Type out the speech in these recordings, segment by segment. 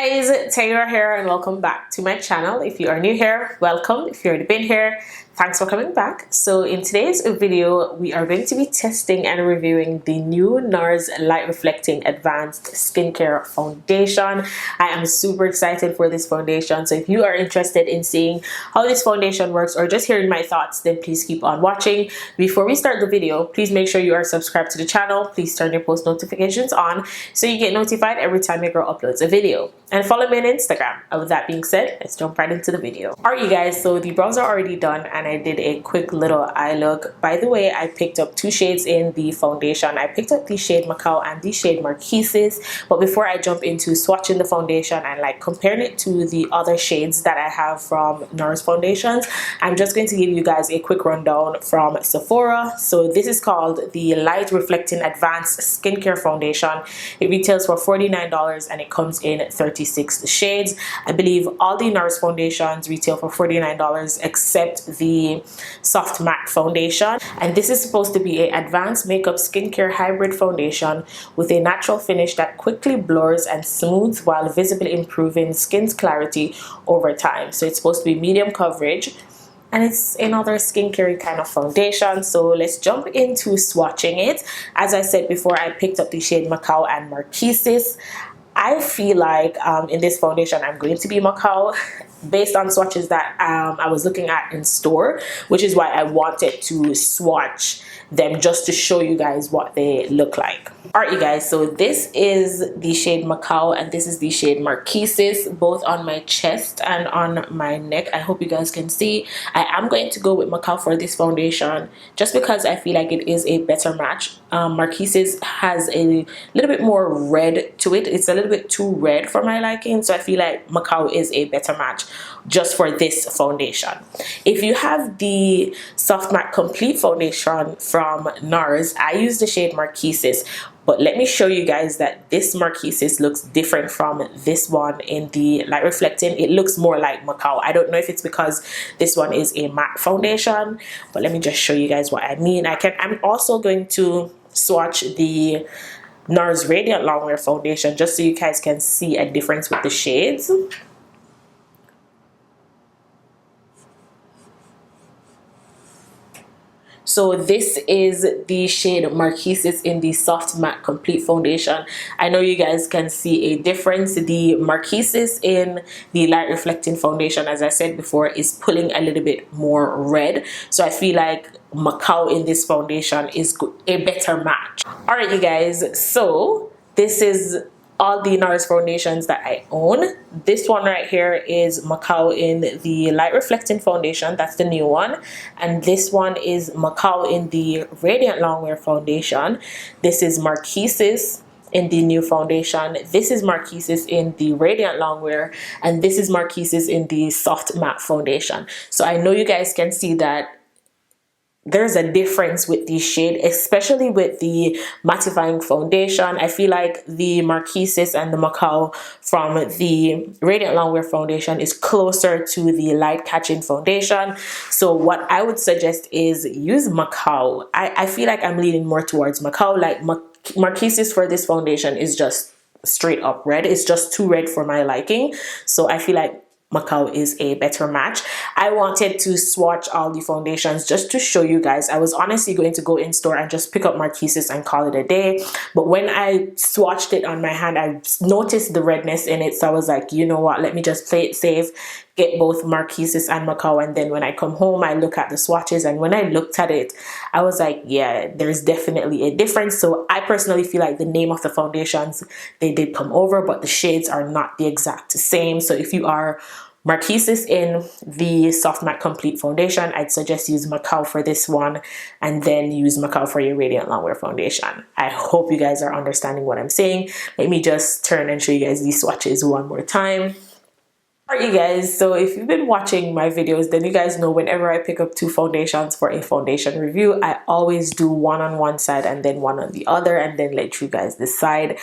guys, Taylor here and welcome back to my channel. If you are new here, welcome. If you've already been here, thanks for coming back. So in today's video, we are going to be testing and reviewing the new NARS Light Reflecting Advanced Skincare Foundation. I am super excited for this foundation. So if you are interested in seeing how this foundation works or just hearing my thoughts, then please keep on watching. Before we start the video, please make sure you are subscribed to the channel. Please turn your post notifications on so you get notified every time your girl uploads a video. And follow me on Instagram. And with that being said, let's jump right into the video. Alright you guys, so the brows are already done and I did a quick little eye look. By the way, I picked up two shades in the foundation. I picked up the shade Macao and the shade Marquises. But before I jump into swatching the foundation and like comparing it to the other shades that I have from NARS foundations, I'm just going to give you guys a quick rundown from Sephora. So this is called the Light Reflecting Advanced Skincare Foundation. It retails for $49 and it comes in 36 shades. I believe all the NARS foundations retail for $49 except the Soft Matte Foundation. And this is supposed to be an advanced makeup skincare hybrid foundation with a natural finish that quickly blurs and smooths while visibly improving skin's clarity over time. So it's supposed to be medium coverage. And it's another skincare kind of foundation. So let's jump into swatching it. As I said before, I picked up the shade Macao and Marquises. I feel like in this foundation I'm going to be Macao based on swatches that I was looking at in store, which is why I wanted to swatch them just to show you guys what they look like. Alright you guys, so this is the shade Macao and this is the shade Marquises, both on my chest and on my neck. I hope you guys can see. I am going to go with Macao for this foundation just because I feel like it is a better match. Marquises has a little bit more red to it. It's a little bit too red for my liking, so I feel like Macao is a better match just for this foundation. If you have the Soft Matte Complete Foundation from NARS, I use the shade Marquises. But let me show you guys that this Marquises looks different from this one in the Light Reflecting. It looks more like Macao. I don't know if it's because this one is a matte foundation, but let me just show you guys what I mean. I'm also going to swatch the NARS Radiant Longwear Foundation just so you guys can see a difference with the shades. So this is the shade Marquises in the Soft Matte Complete Foundation. I know you guys can see a difference. The Marquises in the Light Reflecting Foundation, as I said before, is pulling a little bit more red. So I feel like Macao in this foundation is a better match. Alright you guys, so this is all the NARS foundations that I own. This one right here is Macao in the Light Reflecting Foundation. That's the new one. And this one is Macao in the Radiant Longwear Foundation. This is Marquises in the new foundation. This is Marquises in the Radiant Longwear. And this is Marquises in the Soft Matte Foundation. So I know you guys can see that there's a difference with the shade, especially with the mattifying foundation. I feel like the Marquises and the Macao from the Radiant Longwear Foundation is closer to the light catching foundation. So what I would suggest is use Macao. I feel like I'm leaning more towards Macao. Like Marquises for this foundation is just straight up red. It's just too red for my liking. So I feel like Macao is a better match. I wanted to swatch all the foundations just to show you guys. I was honestly going to go in store and just pick up Marquises and call it a day. But when I swatched it on my hand, I noticed the redness in it. So I was like, you know what, let me just play it safe, get both Marquises and Macao. And then when I come home, I look at the swatches. And when I looked at it, I was like, yeah, there's definitely a difference. So I personally feel like the name of the foundations, they did come over, but the shades are not the exact same. So if you are Marquises in the Soft Matte Complete Foundation, I'd suggest use Macao for this one and then use Macao for your Radiant Longwear Foundation. I hope you guys are understanding what I'm saying. Let me just turn and show you guys these swatches one more time. Alright you guys, so if you've been watching my videos, then you guys know whenever I pick up two foundations for a foundation review, I always do one on one side and then one on the other and then let you guys decide.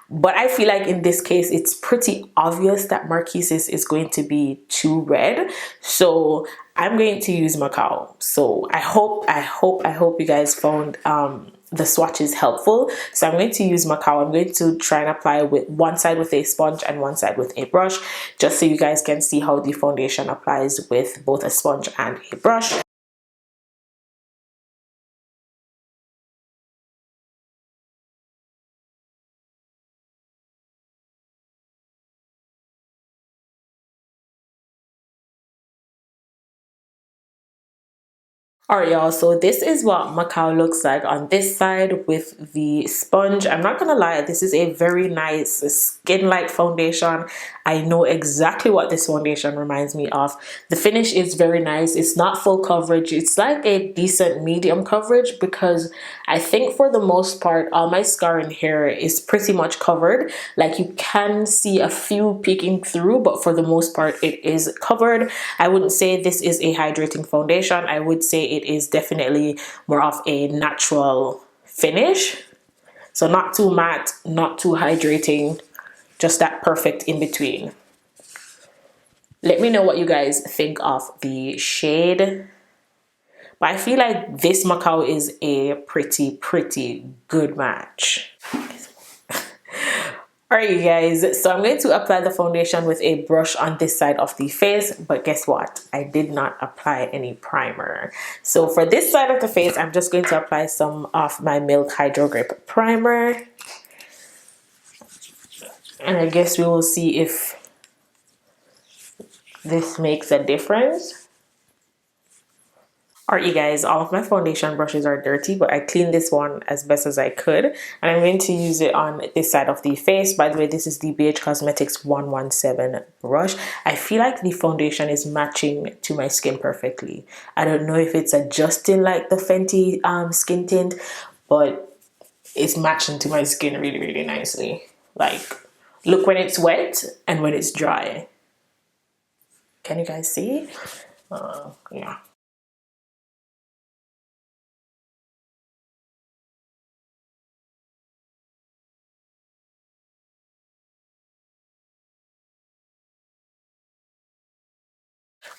But I feel like in this case, it's pretty obvious that Marquises is going to be too red. So I'm going to use Macao. So I hope you guys found the swatches helpful. So I'm going to use Macao. I'm going to try and apply with one side with a sponge and one side with a brush, just so you guys can see how the foundation applies with both a sponge and a brush. Alright, y'all, so this is what Macao looks like on this side with the sponge. I'm not gonna lie, this is a very nice skin-like foundation. I know exactly what this foundation reminds me of. The finish is very nice. It's not full coverage. It's like a decent medium coverage, because I think for the most part, all my scarring here is pretty much covered. Like, you can see a few peeking through, but for the most part, it is covered. I wouldn't say this is a hydrating foundation. I would say it is definitely more of a natural finish. So not too matte, not too hydrating, just that perfect in between. Let me know what you guys think of the shade. But I feel like this Macao is a pretty good match. Alright, you guys, so I'm going to apply the foundation with a brush on this side of the face, but guess what? I did not apply any primer. So for this side of the face, I'm just going to apply some of my Milk Hydro Grip Primer. And I guess we will see if this makes a difference. Alright, you guys, all of my foundation brushes are dirty, but I cleaned this one as best as I could, and I'm going to use it on this side of the face. By the way, this is the BH Cosmetics 117 brush. I feel like the foundation is matching to my skin perfectly. I don't know if it's adjusting like the Fenty skin tint, but it's matching to my skin really nicely. Like, look when it's wet and when it's dry. Can you guys see? Yeah.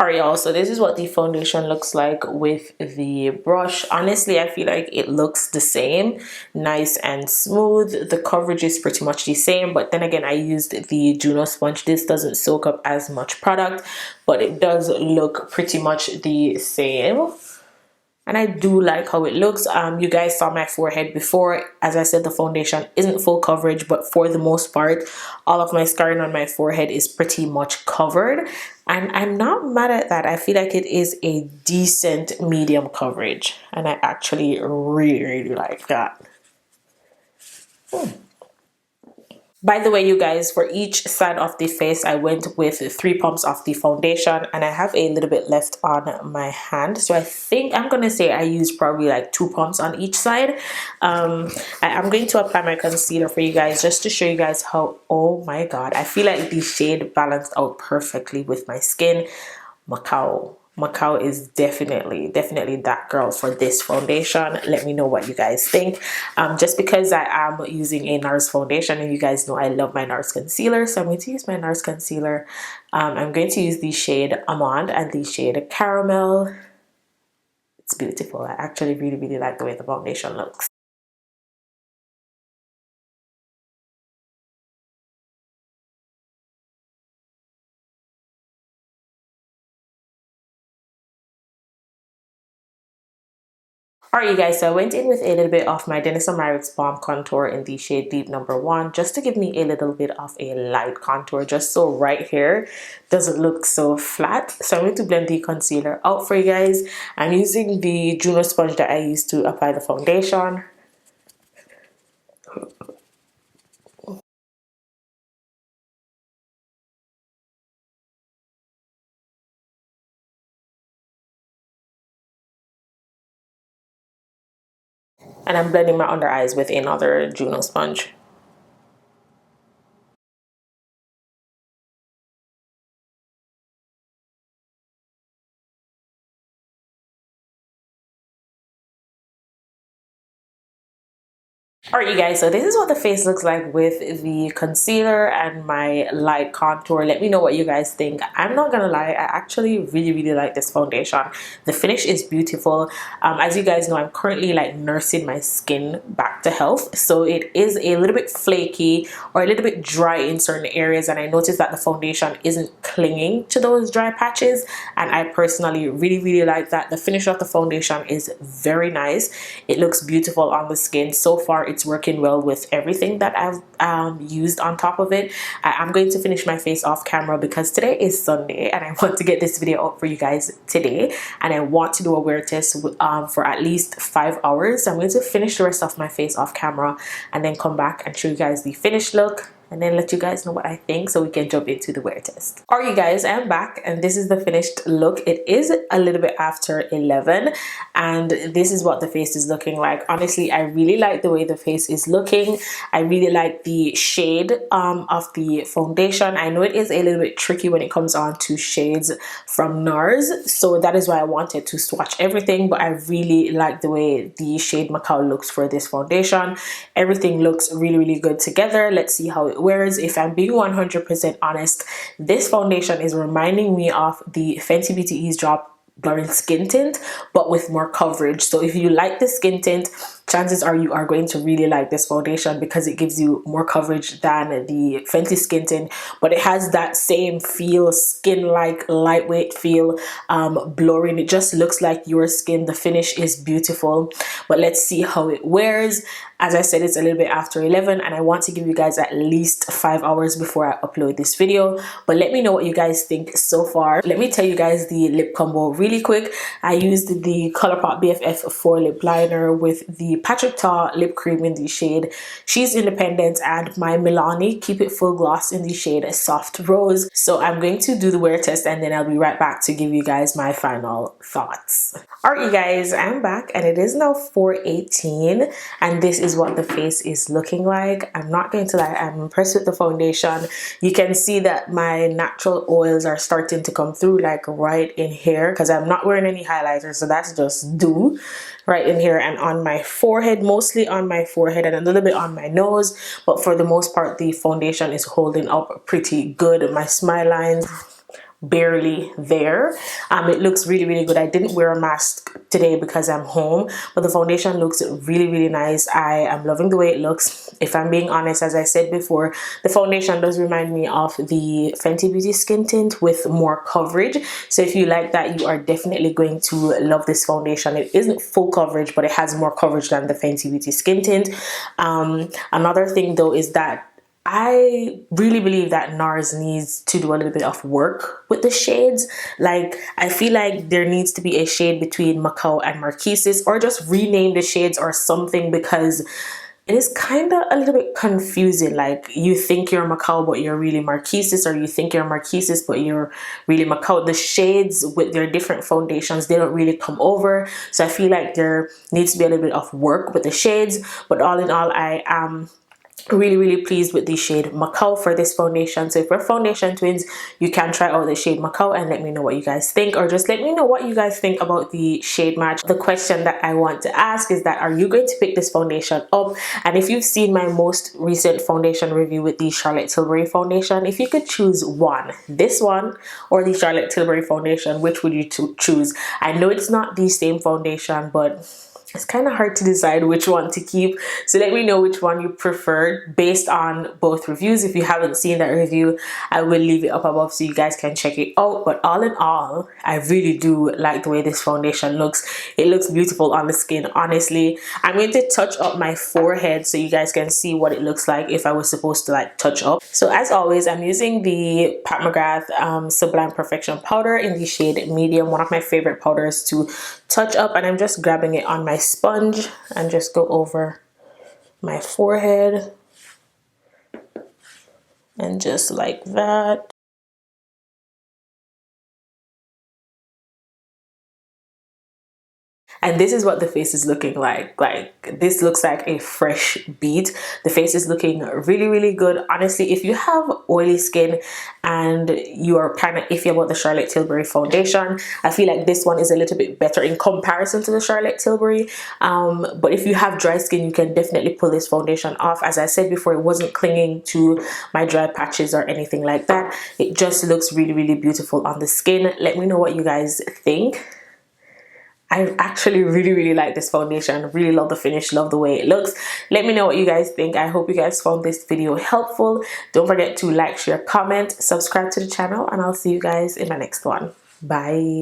Alright, y'all, so this is what the foundation looks like with the brush. Honestly, I feel like it looks the same, nice and smooth. The coverage is pretty much the same, but then again, I used the Juno sponge. This doesn't soak up as much product, but it does look pretty much the same. And I do like how it looks. You guys saw my forehead before. As I said, the foundation isn't full coverage, but for the most part, all of my scarring on my forehead is pretty much covered. And I'm not mad at that. I feel like it is a decent medium coverage. And I actually really like that. By the way, you guys, for each side of the face, I went with 3 pumps of the foundation, and I have a little bit left on my hand. So I think I'm going to say I used probably like 2 pumps on each side. I am going to apply my concealer for you guys, just to show you guys how, oh my God, I feel like the shade balanced out perfectly with my skin. Macao is definitely that girl for this foundation. Let me know what you guys think. Just because I am using a NARS foundation, and you guys know I love my NARS concealer, so I'm going to use my NARS concealer. I'm going to use the shade Amande and the shade Caramel. It's beautiful. I actually really like the way the foundation looks. Alright, you guys, so I went in with a little bit of my Denison Marix Balm Contour in the shade Deep Number 1, just to give me a little bit of a light contour, just so right here doesn't look so flat. So I'm going to blend the concealer out for you guys. I'm using the Juno sponge that I used to apply the foundation. And I'm blending my under eyes with another Juno sponge. Alright you guys, so this is what the face looks like with the concealer and my light contour. Let me know what you guys think. I'm not gonna lie, I actually really like this foundation. The finish is beautiful. As you guys know, I'm currently like nursing my skin back to health, so it is a little bit flaky or a little bit dry in certain areas, and I noticed that the foundation isn't clinging to those dry patches, and I personally really like that. The finish of the foundation is very nice. It looks beautiful on the skin. So far it's working well with everything that I've used on top of it. I'm going to finish my face off camera because today is Sunday and I want to get this video up for you guys today, and I want to do a wear test for at least 5 hours. So I'm going to finish the rest of my face off camera and then come back and show you guys the finished look, and then let you guys know what I think so we can jump into the wear test. Alright you guys, I'm back and this is the finished look. It is a little bit after 11 and this is what the face is looking like. Honestly, I really like the way the face is looking. I really like the shade of the foundation. I know it is a little bit tricky when it comes on to shades from NARS, so that is why I wanted to swatch everything, but I really like the way the shade Macao looks for this foundation. Everything looks really good together. Let's see how it wears. If I'm being 100% honest, this foundation is reminding me of the Fenty Beauty Ease Drop Blurring Skin Tint, but with more coverage. So if you like the skin tint, chances are you are going to really like this foundation because it gives you more coverage than the Fenty Skin Tint, but it has that same feel, skin-like, lightweight feel, blurring. It just looks like your skin. The finish is beautiful, but let's see how it wears. As I said, it's a little bit after 11 and I want to give you guys at least 5 hours before I upload this video, but let me know what you guys think so far. Let me tell you guys the lip combo really quick. I used the Colourpop BFF4 lip liner with the Patrick Ta lip cream in the shade She's Independent and my Milani Keep It Full gloss in the shade Soft Rose. So I'm going to do the wear test and then I'll be right back to give you guys my final thoughts. Alright you guys, I'm back and it is now 4:18 and this is what the face is looking like. I'm not going to lie, I'm impressed with the foundation. You can see that my natural oils are starting to come through, like right in here, because I'm not wearing any highlighter, so that's just dew right in here and on my forehead, mostly on my forehead and a little bit on my nose, but for the most part the foundation is holding up pretty good. My smile lines barely there. It looks really good. I didn't wear a mask today because I'm home, but the foundation looks really nice. I am loving the way it looks. If I'm being honest, as I said before, the foundation does remind me of the Fenty Beauty Skin Tint with more coverage. So if you like that, you are definitely going to love this foundation. It isn't full coverage, but it has more coverage than the Fenty Beauty Skin Tint. Another thing though is that I really believe that NARS needs to do a little bit of work with the shades. Like, I feel like there needs to be a shade between Macao and Marquises, or just rename the shades or something, because it is kind of a little bit confusing. Like, you think you're Macao but you're really Marquises, or you think you're Marquises but you're really Macao. The shades with their different foundations, they don't really come over. So I feel like there needs to be a little bit of work with the shades. But all in all, I am really pleased with the shade Macao for this foundation. So if we're foundation twins, you can try out the shade Macao and let me know what you guys think, or just let me know what you guys think about the shade match. The question that I want to ask is that, are you going to pick this foundation up? And if you've seen my most recent foundation review with the Charlotte Tilbury foundation, if you could choose one, this one or the Charlotte Tilbury foundation, which would you choose? I know it's not the same foundation, but it's kind of hard to decide which one to keep. So let me know which one you prefer based on both reviews. If you haven't seen that review, I will leave it up above so you guys can check it out. But all in all, I really do like the way this foundation looks. It looks beautiful on the skin, honestly. I'm going to touch up my forehead so you guys can see what it looks like if I was supposed to like touch up. So as always, I'm using the Pat McGrath Sublime Perfection powder in the shade Medium, one of my favorite powders to touch up, and I'm just grabbing it on my sponge and just go over my forehead and just like that. And this is what the face is looking like this looks like a fresh beat. The face is looking really, really good. Honestly, if you have oily skin and you are kind of iffy about the Charlotte Tilbury foundation, I feel like this one is a little bit better in comparison to the Charlotte Tilbury. But if you have dry skin, you can definitely pull this foundation off. As I said before, it wasn't clinging to my dry patches or anything like that. It just looks really, really beautiful on the skin. Let me know what you guys think. I actually really, really like this foundation. Really love the finish, love the way it looks. Let me know what you guys think. I hope you guys found this video helpful. Don't forget to like, share, comment, subscribe to the channel, and I'll see you guys in my next one. Bye.